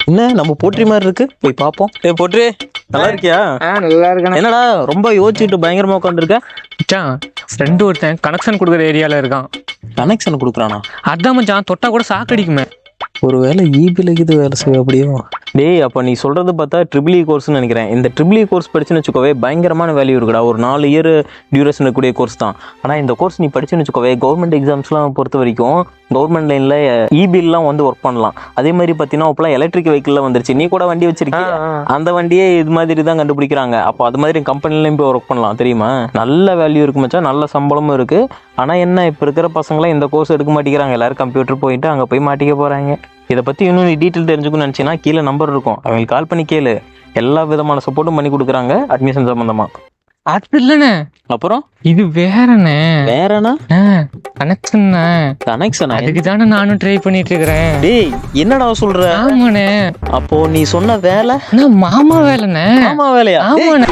என்ன நம்ம போற்றி மாதிரி இருக்கு, போய் பார்ப்போம். போற்றி, நல்லா இருக்கியா? நல்லா இருக்கேன். என்னடா ரொம்ப யோசிச்சுட்டு பயங்கரமா உட்காந்துருக்க? மச்சான் ஃப்ரெண்டு ஒருத்தன் கனெக்ஷன் கொடுக்குற ஏரியால இருக்கான். கனெக்ஷன் கொடுக்குறானா? அதான் மச்சான் தொட்டா கூட சாக்கடிக்குமே. ஒருவேளை ஈபிலக்குது வேலை செய்ய அப்படியோ? டேய், அப்போ நீ சொல்றது பார்த்தா ட்ரிபிள் இ கோர்ஸ்னு நினைக்கிறேன். இந்த ட்ரிபிள் இ கோர்ஸ் படிச்சுன்னு வச்சுக்கோவே பயங்கரமான வேல்யூ இருக்குடா. ஒரு 4 இயர் டியூரேஷன் இருக்கக்கூடிய கோர்ஸ் தான். ஆனால் இந்த கோர்ஸ் நீ படிச்சுன்னு வச்சுக்கோவே கவர்மெண்ட் எக்ஸாம்ஸ்லாம் பொறுத்த வரைக்கும் கவர்மெண்ட் லைனில் இபில்லாம் வந்து ஒர்க் பண்ணலாம். அதே மாதிரி பார்த்தீங்கன்னா இப்போலாம் எலக்ட்ரிக் வெஹிக்கிள்லாம் வந்துருச்சு. நீ கூட வண்டி வச்சிருக்கீங்க, அந்த வண்டியே இது மாதிரி தான் கண்டுபிடிக்கிறாங்க. அப்போ அது மாதிரி கம்பெனிலையும் போய் ஒர்க் பண்ணலாம், தெரியுமா? நல்ல வேல்யூ இருக்கு மச்சான், நல்ல சம்பளமும் இருக்கு. ஆனால் என்ன, இப்போ இருக்கிற பசங்களாம் இந்த கோர்ஸ் எடுக்க மாட்டேங்கிறாங்க. எல்லாரும் கம்ப்யூட்டர் போயிட்டு அங்கே போய் மாட்டிக்க போகிறாங்க. இதை பற்றி இன்னும் நீ டீட்டெயில் தெரிஞ்சுக்கணும்னு நினச்சின்னா கீழே நம்பர் இருக்கும், அவங்களுக்கு கால் பண்ணி கேளு. எல்லா விதமான சப்போர்ட்டும் பண்ணி கொடுக்குறாங்க அட்மிஷன் சம்மந்தமாக. அது இல்லைண்ணே, அப்புறம் இது வேறண்ணே. வேறனா? கனெக்ஷன்ண்ணே. கனெக்ஷனா? அதுக்கு தானே நானும் ட்ரை பண்ணிட்டு இருக்கிறேன். டேய், என்னடா சொல்ற? ஆமாண்ணே. அப்போ நீ சொன்ன வேலை மாமா வேலைண்ணே. மாமா வேலையா? ஆமாண்ணே.